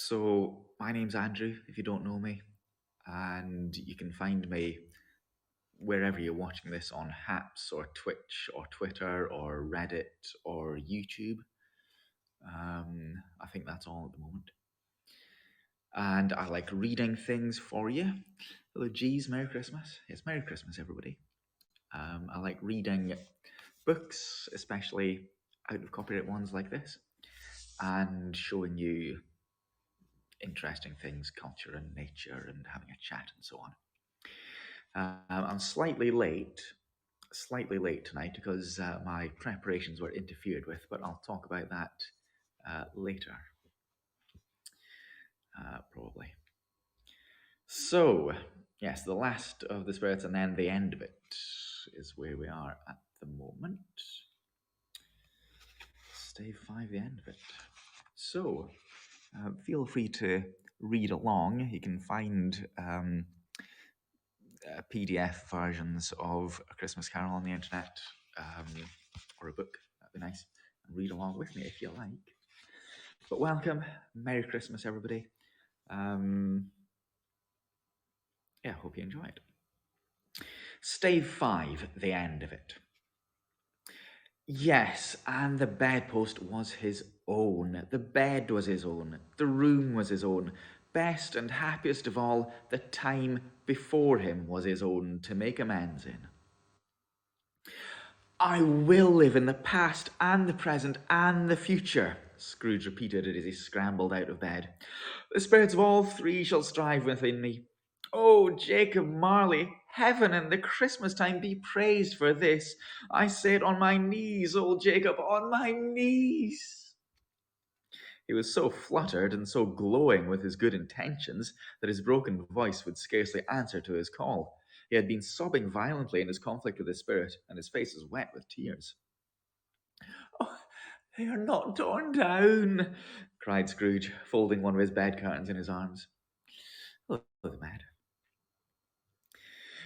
So, my name's Andrew, if you don't know me, and you can find me wherever you're watching this on Haps or Twitch or Twitter or Reddit or YouTube. I think that's all at the moment. And I like reading things for you. Hello, geez, Merry Christmas. It's Merry Christmas, everybody. I like reading books, especially out of copyright ones like this, and showing you interesting things, culture and nature, and having a chat and so on. I'm slightly late tonight because my preparations were interfered with, but I'll talk about that later, probably. So, yes, the last of the spirits and then the end of it is where we are at the moment. Stave 5, the end of it. So, feel free to read along. You can find PDF versions of A Christmas Carol on the internet, or a book. That'd be nice. And read along with me if you like. But welcome, Merry Christmas, everybody. Hope you enjoyed. Stave 5, the end of it. Yes, and the bedpost was his own. The bed was his own. The room was his own. Best and happiest of all, the time before him was his own to make amends in. I will live in the past and the present and the future, Scrooge repeated as he scrambled out of bed. The spirits of all three shall strive within me. Oh, Jacob Marley, heaven and the Christmas time be praised for this. I say it on my knees, old Jacob, on my knees. He was so fluttered and so glowing with his good intentions that his broken voice would scarcely answer to his call. He had been sobbing violently in his conflict with his spirit, and his face was wet with tears. Oh, they are not torn down, cried Scrooge, folding one of his bed curtains in his arms. Oh, the matter.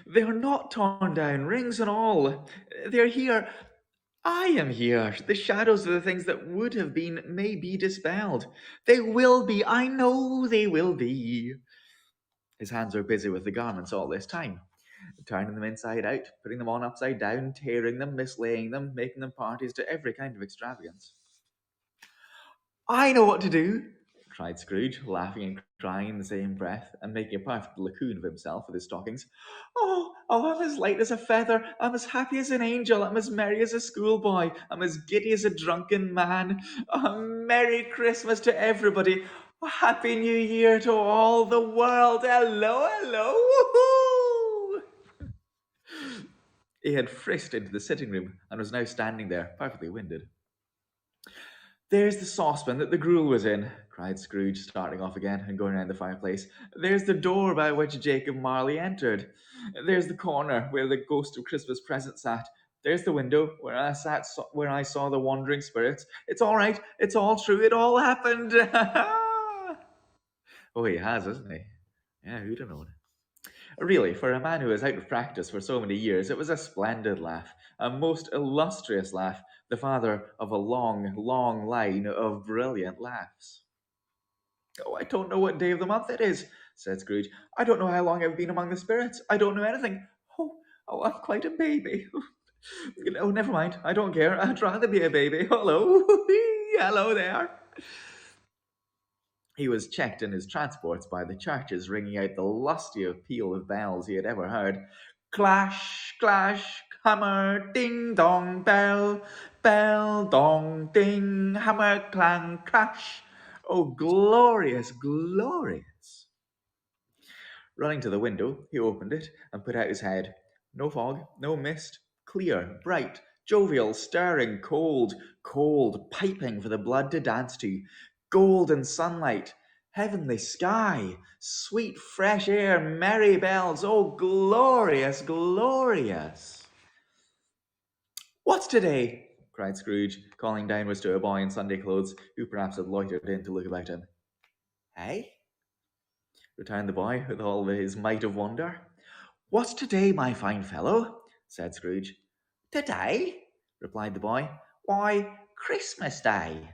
They are not torn down, rings and all. They're here. I am here. The shadows of the things that would have been may be dispelled. They will be. I know they will be. His hands were busy with the garments all this time, turning them inside out, putting them on upside down, tearing them, mislaying them, making them parties to every kind of extravagance. I know what to do, cried Scrooge, laughing and crying in the same breath, and making a perfect lacoon of himself with his stockings. Oh, I'm as light as a feather, I'm as happy as an angel, I'm as merry as a schoolboy, I'm as giddy as a drunken man. Oh, Merry Christmas to everybody. Oh, Happy New Year to all the world. Hello, hello. Woo-hoo! He had frisked into the sitting room and was now standing there, perfectly winded. There's the saucepan that the gruel was in, cried Scrooge, starting off again and going round the fireplace. There's the door by which Jacob Marley entered. There's the corner where the ghost of Christmas present sat. There's the window where I saw the wandering spirits. It's all right. It's all true. It all happened. Oh, he has, hasn't he? Yeah, who'd have known? Really, for a man who was out of practice for so many years, it was a splendid laugh, a most illustrious laugh, the father of a long, long line of brilliant laughs. Oh, I don't know what day of the month it is, said Scrooge. I don't know how long I've been among the spirits. I don't know anything. Oh, I'm quite a baby. Oh, never mind. I don't care. I'd rather be a baby. Hello. Hello there. He was checked in his transports by the churches ringing out the lustiest peal of bells he had ever heard. Clash, clash, hammer, ding dong, bell, bell, dong, ding, hammer, clang, crash. Oh, glorious, glorious. Running to the window, he opened it and put out his head. No fog, no mist, clear, bright, jovial, stirring, cold, cold, piping for the blood to dance to. Golden sunlight, heavenly sky, sweet fresh air, merry bells. Oh, glorious, glorious. What's today? Cried Scrooge, calling downwards to a boy in Sunday clothes, who perhaps had loitered in to look about him. Hey? Returned the boy with all his might of wonder. What's today, my fine fellow? Said Scrooge. Today? Replied the boy. Why, Christmas Day.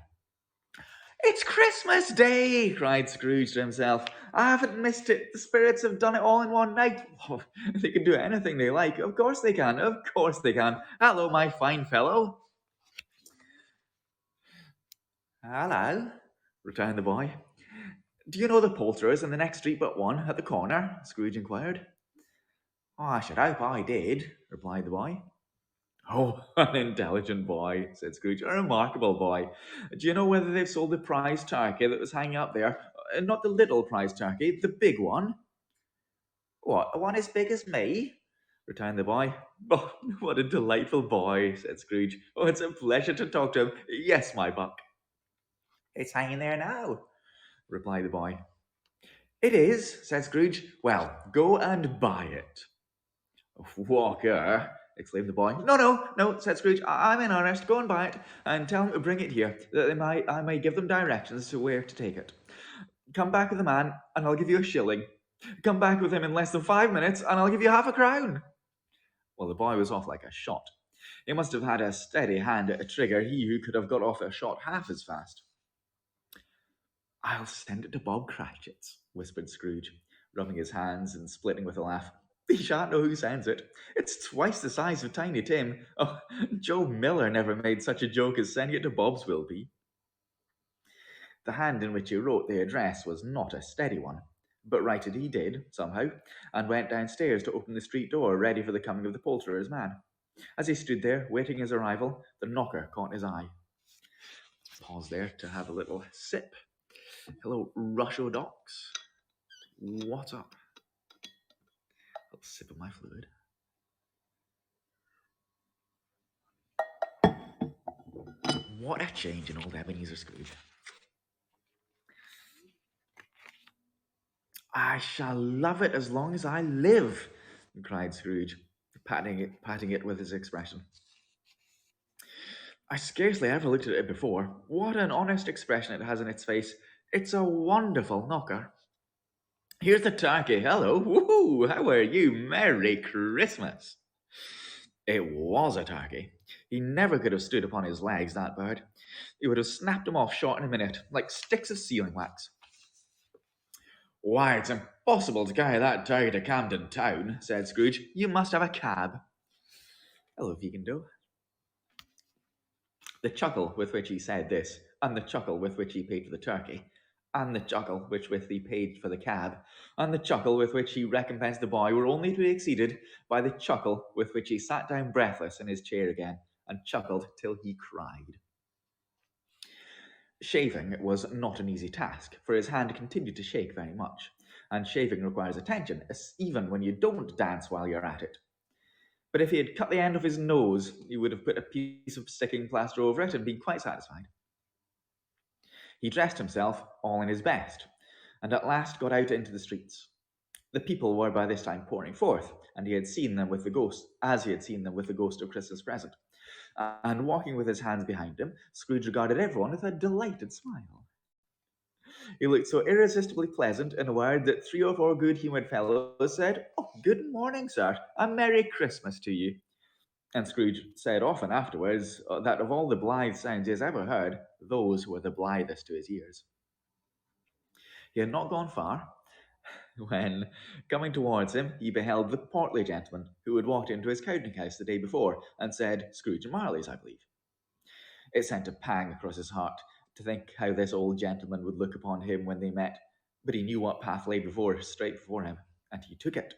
It's Christmas Day, cried Scrooge to himself. I haven't missed it. The spirits have done it all in one night. Oh, they can do anything they like. Of course they can. Of course they can. Hello, my fine fellow. Hello, returned the boy. Do you know the poulterers in the next street but one, at the corner? Scrooge inquired. Oh, I should hope I did, replied the boy. Oh, an intelligent boy, said Scrooge. A remarkable boy. Do you know whether they've sold the prize turkey that was hanging up there? Not the little prize turkey, the big one. What, one as big as me? Returned the boy. Oh, what a delightful boy, said Scrooge. Oh, it's a pleasure to talk to him. Yes, my buck. It's hanging there now, replied the boy. It is, said Scrooge. Well, go and buy it. Walker, exclaimed the boy. No, said Scrooge. I'm in earnest. Go and buy it, and tell them to bring it here, that I may give them directions to where to take it. Come back with the man, and I'll give you a shilling. Come back with him in less than 5 minutes, and I'll give you half a crown. Well, the boy was off like a shot. He must have had a steady hand at a trigger, he who could have got off a shot half as fast. I'll send it to Bob Cratchett's, whispered Scrooge, rubbing his hands and splitting with a laugh. He shan't know who sends it. It's twice the size of Tiny Tim. Oh, Joe Miller never made such a joke as sending it to Bob's will be. The hand in which he wrote the address was not a steady one, but write it he did, somehow, and went downstairs to open the street door, ready for the coming of the poulterer's man. As he stood there, waiting his arrival, the knocker caught his eye. Pause there to have a little sip. Hello, Rusho Docs. What's up? A little sip of my fluid. What a change in old Ebenezer Scrooge. I shall love it as long as I live, cried Scrooge, patting it with his expression. I scarcely ever looked at it before. What an honest expression it has in its face. It's a wonderful knocker. Here's the turkey. Hello. Woohoo! How are you? Merry Christmas. It was a turkey. He never could have stood upon his legs, that bird. He would have snapped them off short in a minute, like sticks of sealing wax. Why, it's impossible to carry that turkey to Camden Town, said Scrooge. You must have a cab. Hello, Vegan Doe. The chuckle with which he said this, and the chuckle with which he paid for the turkey, and the chuckle with which he paid for the cab, and the chuckle with which he recompensed the boy were only to be exceeded by the chuckle with which he sat down breathless in his chair again, and chuckled till he cried. Shaving was not an easy task, for his hand continued to shake very much, and shaving requires attention, even when you don't dance while you're at it. But if he had cut the end of his nose, he would have put a piece of sticking plaster over it and been quite satisfied. He dressed himself all in his best, and at last got out into the streets. The people were by this time pouring forth, and he had seen them with the ghost, as he had seen them with the ghost of Christmas present. And walking with his hands behind him, Scrooge regarded everyone with a delighted smile. He looked so irresistibly pleasant, in a word, that 3 or 4 good-humoured fellows said, "Oh, good morning, sir. A Merry Christmas to you." And Scrooge said often afterwards that of all the blithe sounds he has ever heard, those were the blithest to his ears. He had not gone far when, coming towards him, he beheld the portly gentleman who had walked into his counting-house the day before and said, "Scrooge and Marley's, I believe." It sent a pang across his heart to think how this old gentleman would look upon him when they met, but he knew what path lay straight before him, and he took it.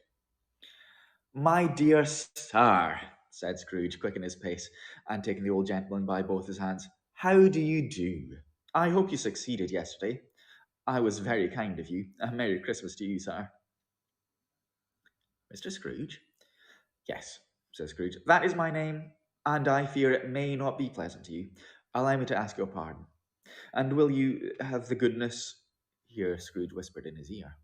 "My dear sir," said Scrooge, quickening his pace, and taking the old gentleman by both his hands, "how do you do? I hope you succeeded yesterday. I was very kind of you. A Merry Christmas to you, sir." "Mr. Scrooge?" "Yes," said Scrooge, "that is my name, and I fear it may not be pleasant to you. Allow me to ask your pardon. And will you have the goodness—" Here Scrooge whispered in his ear.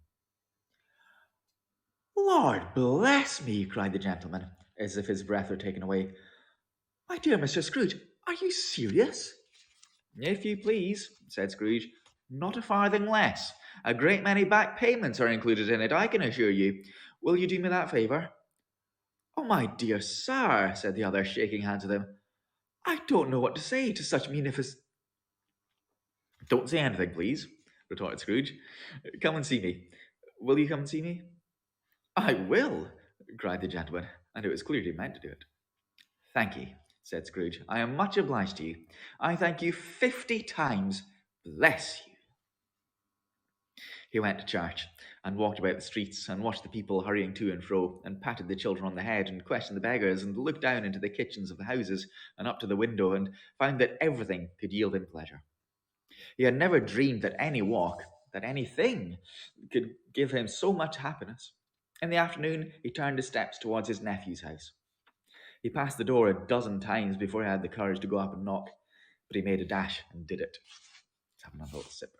"Lord bless me!" cried the gentleman, as if his breath were taken away. "My dear Mr. Scrooge, are you serious?" "If you please," said Scrooge. "Not a farthing less. A great many back payments are included in it, I can assure you. Will you do me that favour?" "Oh, my dear sir," said the other, shaking hands with him, "I don't know what to say to such munificent—" Don't say anything, please, retorted Scrooge. Come and see me. Will you come and see me? I will, cried the gentleman, and it was clear he meant to do it. Thank you, said Scrooge. I am much obliged to you. I thank you 50 times. Bless you. He went to church and walked about the streets and watched the people hurrying to and fro and patted the children on the head and questioned the beggars and looked down into the kitchens of the houses and up to the window and found that everything could yield him pleasure. He had never dreamed that any walk, that anything, could give him so much happiness. In the afternoon, he turned his steps towards his nephew's house. He passed the door a dozen times before he had the courage to go up and knock, but he made a dash and did it. Let's have another little sip.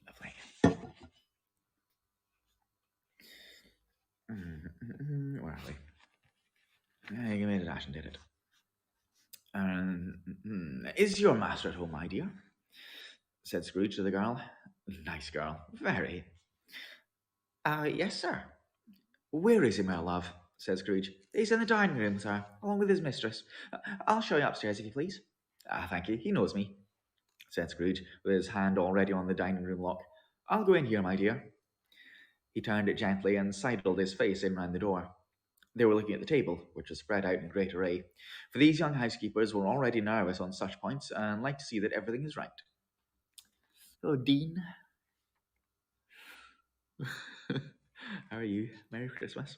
Lovely. Where are we? He made a dash and did it. Is your master at home, my dear? Said Scrooge to the girl. Nice girl. Very. Yes, sir. Where is he, my love? Said Scrooge. He's in the dining room, sir, along with his mistress. I'll show you upstairs, if you please. Thank you. He knows me, said Scrooge, with his hand already on the dining room lock. I'll go in here, my dear. He turned it gently and sidled his face in round the door. They were looking at the table, which was spread out in great array, for these young housekeepers were already nervous on such points and liked to see that everything is right. Hello, Dean. How are you? Merry Christmas.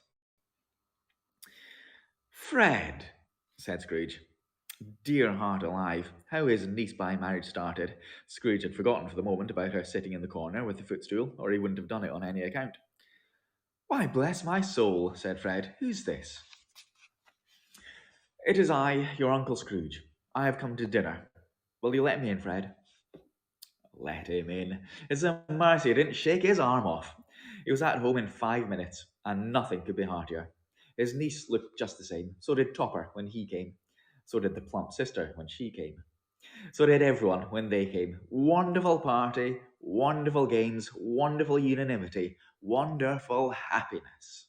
Fred, said Scrooge. Dear heart alive, how his niece by marriage started. Scrooge had forgotten for the moment about her sitting in the corner with the footstool, or he wouldn't have done it on any account. Why, bless my soul, said Fred. Who's this? It is I, your Uncle Scrooge. I have come to dinner. Will you let me in, Fred? Let him in. It's a mercy he didn't shake his arm off. He was at home in 5 minutes, and nothing could be heartier. His niece looked just the same. So did Topper when he came. So did the plump sister when she came. So did everyone when they came. Wonderful party, wonderful games, wonderful unanimity, wonderful happiness.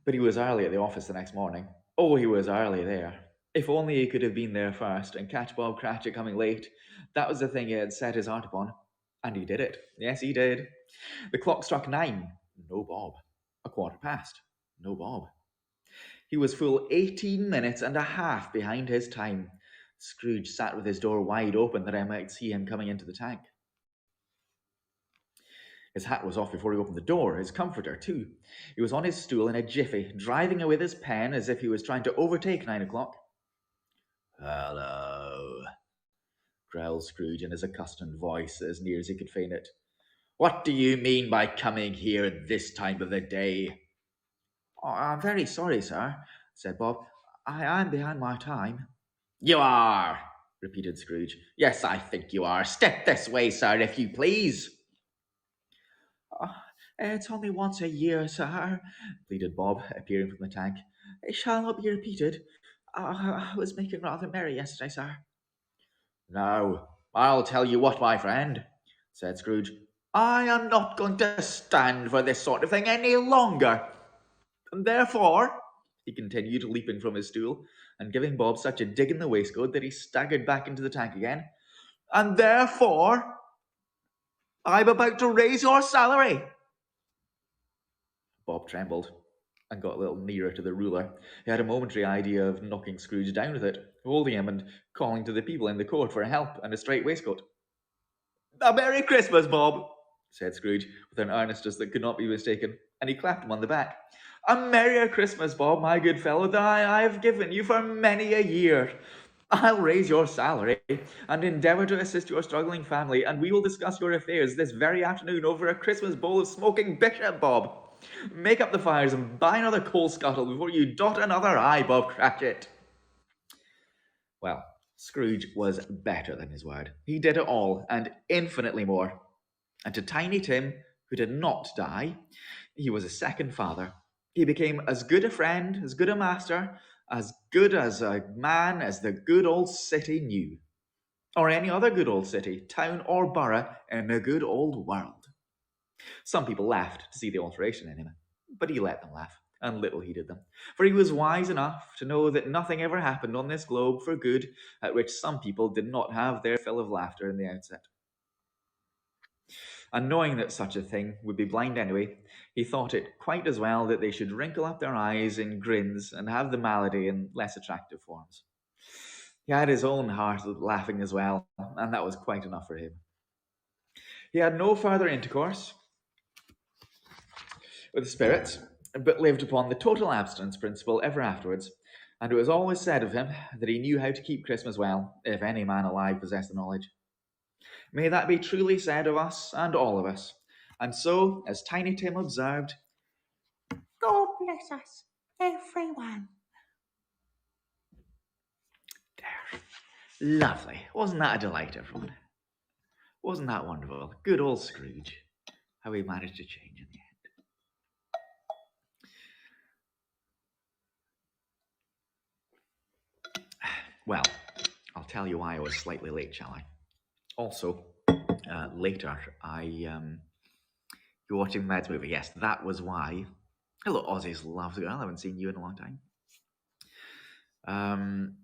But he was early at the office the next morning. Oh, he was early there. If only he could have been there first and catch Bob Cratchit coming late. That was the thing he had set his heart upon. And he did it. Yes, he did. The clock struck 9. No Bob. 1:15. No Bob. He was full 18 minutes and a half behind his time. Scrooge sat with his door wide open that I might see him coming into the tank. His hat was off before he opened the door, his comforter, too. He was on his stool in a jiffy, driving away with his pen as if he was trying to overtake 9 o'clock. Hello, growled Scrooge in his accustomed voice, as near as he could feign it. What do you mean by coming here at this time of the day? Oh, I'm very sorry, sir, said Bob. I am behind my time. You are, repeated Scrooge. Yes, I think you are. Step this way, sir, if you please. It's only once a year, sir, pleaded Bob, appearing from the tank. It shall not be repeated. I was making rather merry yesterday, sir. No, I'll tell you what, my friend, said Scrooge. I am not going to stand for this sort of thing any longer. And therefore, he continued, leaping from his stool and giving Bob such a dig in the waistcoat that he staggered back into the tank again, and therefore, I'm about to raise your salary. Bob trembled and got a little nearer to the ruler. He had a momentary idea of knocking Scrooge down with it, holding him and calling to the people in the court for help and a straight waistcoat. A Merry Christmas, Bob, said Scrooge, with an earnestness that could not be mistaken, and he clapped him on the back. A Merry Christmas, Bob, my good fellow, that I have given you for many a year. I'll raise your salary and endeavour to assist your struggling family, and we will discuss your affairs this very afternoon over a Christmas bowl of smoking bishop, Bob. Make up the fires and buy another coal scuttle before you dot another I, Bob Cratchit. Well, Scrooge was better than his word. He did it all, and infinitely more. And to Tiny Tim, who did not die, he was a second father. He became as good a friend, as good a master, as good as a man as the good old city knew. Or any other good old city, town or borough in the good old world. Some people laughed to see the alteration in him, but he let them laugh, and little heeded them, for he was wise enough to know that nothing ever happened on this globe for good at which some people did not have their fill of laughter in the outset. And knowing that such a thing would be blind anyway, he thought it quite as well that they should wrinkle up their eyes in grins and have the malady in less attractive forms. He had his own heart laughing as well, and that was quite enough for him. He had no further intercourse with the spirits, but lived upon the total abstinence principle ever afterwards, and it was always said of him that he knew how to keep Christmas well, if any man alive possessed the knowledge. May that be truly said of us and all of us. And so, as Tiny Tim observed, God bless us, everyone. There. Lovely. Wasn't that a delight, everyone? Wasn't that wonderful? Good old Scrooge. How he managed to change in the end. Well, I'll tell you why I was slightly late, shall I? Also, later, you're watching the Meds movie. Yes, that was why. Hello, Ozzy's lovely girl. I haven't seen you in a long time.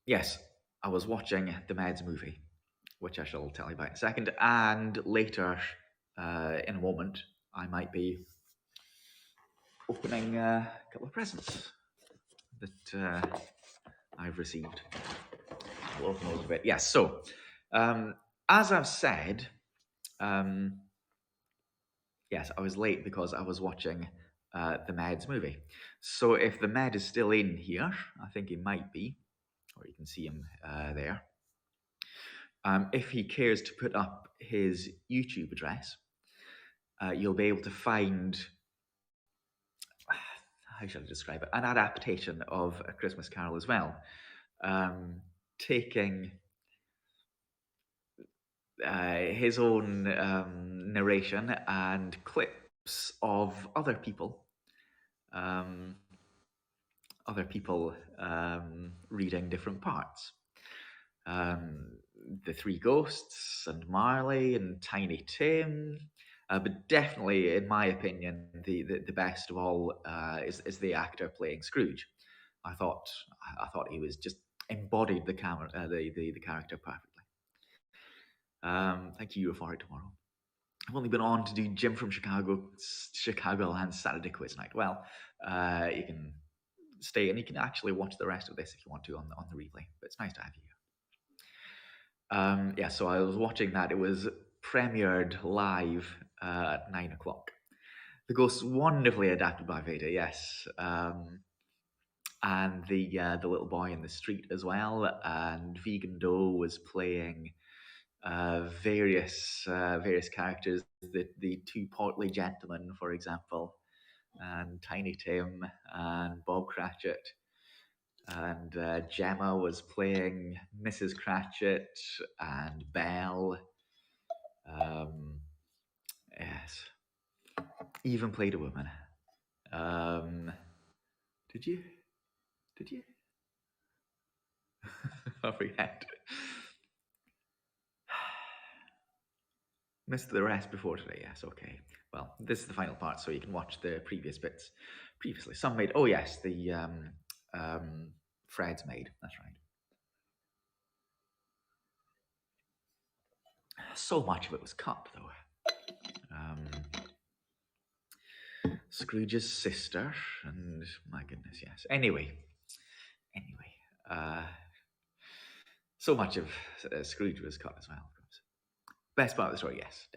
Yes, I was watching the Meds movie, which I shall tell you about in a second. And later, in a moment, I might be opening a couple of presents that I've received. I'll open those a bit. Yes, so as I've said, yes, I was late because I was watching the Meds movie. So if the Med is still in here, I think he might be, or you can see him there. If he cares to put up his YouTube address, you'll be able to find, how shall I describe it, an adaptation of A Christmas Carol as well, taking his own narration and clips of other people reading different parts. The Three Ghosts and Marley and Tiny Tim, but definitely, in my opinion, the best of all is the actor playing Scrooge. I thought he was just embodied the character perfectly. Thank you for it tomorrow. I've only been on to do Jim from Chicagoland Saturday quiz night. Well, you can stay and you can actually watch the rest of this if you want to on the replay. But it's nice to have you here. Yeah, so I was watching that. It was premiered live at 9 o'clock. The Ghost's wonderfully adapted by Vader, yes. And the little boy in the street as well. And Vegan Doe was playing various characters. The two portly gentlemen, for example, and Tiny Tim and Bob Cratchett. And Gemma was playing Mrs. Cratchit and Belle. Yes. Even played a woman. Did you? I forget. Missed the rest before today, yes, okay. Well, this is the final part, so you can watch the previous bits previously. Some made, oh yes, the Fred's maid, that's right. So much of it was cut, though. Scrooge's sister, and my goodness, yes. Anyway, so much of Scrooge was cut as well, of course. Best part of the story, yes,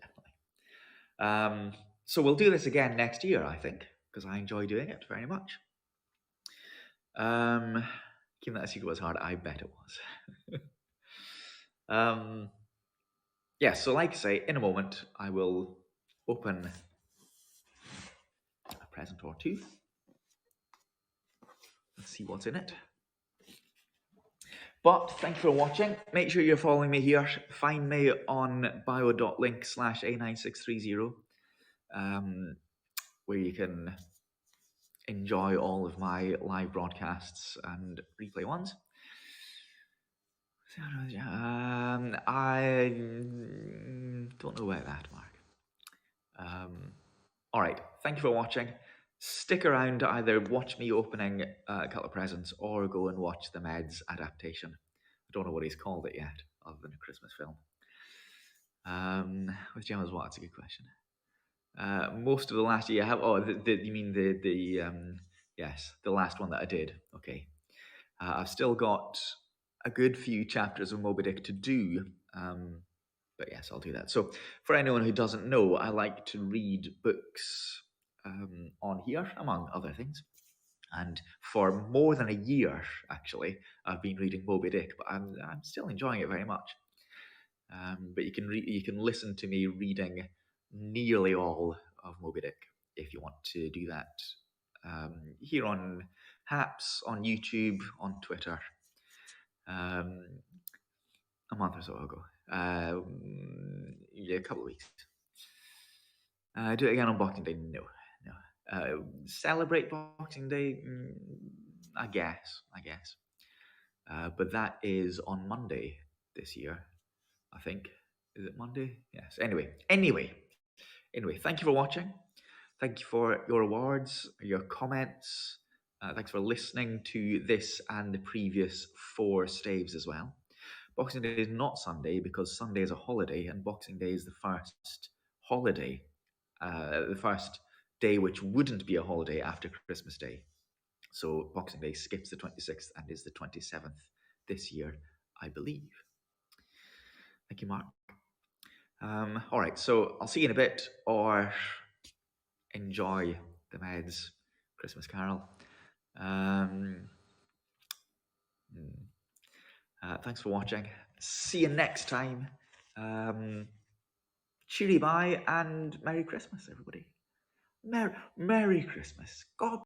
definitely. So we'll do this again next year, I think, because I enjoy doing it very much. Keeping that a secret was hard, I bet it was. Yeah, so like I say, in a moment, I will open a present or two. Let's see what's in it. But thank you for watching. Make sure you're following me here. Find me on bio.link/A9630, where you can enjoy all of my live broadcasts and replay ones. I don't know about that, Mark. All right, thank you for watching. Stick around to either watch me opening a couple of presents or go and watch the Meds adaptation. I don't know what he's called it yet, other than a Christmas film. With Gemma's what? That's a good question. Most of the last year, you mean yes, the last one that I did. Okay. I've still got a good few chapters of Moby Dick to do, but yes, I'll do that. So, for anyone who doesn't know, I like to read books on here, among other things. And for more than a year, actually, I've been reading Moby Dick, but I'm still enjoying it very much. But you can listen to me reading nearly all of Moby Dick if you want to do that here on Haps, on YouTube, on Twitter. A month or so ago. Yeah, a couple of weeks. Do it again on Boxing Day? No. Celebrate Boxing Day? I guess. But that is on Monday this year, I think. Is it Monday? Yes. Anyway, thank you for watching. Thank you for your awards, your comments. Thanks for listening to this and the previous 4 staves as well. Boxing Day is not Sunday because Sunday is a holiday, and Boxing Day is the first holiday, the first day which wouldn't be a holiday after Christmas Day. So Boxing Day skips the 26th and is the 27th this year, I believe. Thank you, Mark. All right, so I'll see you in a bit, or enjoy the Meds Christmas Carol. Thanks for watching. See you next time. Cheery bye and Merry Christmas, everybody. Merry Christmas. God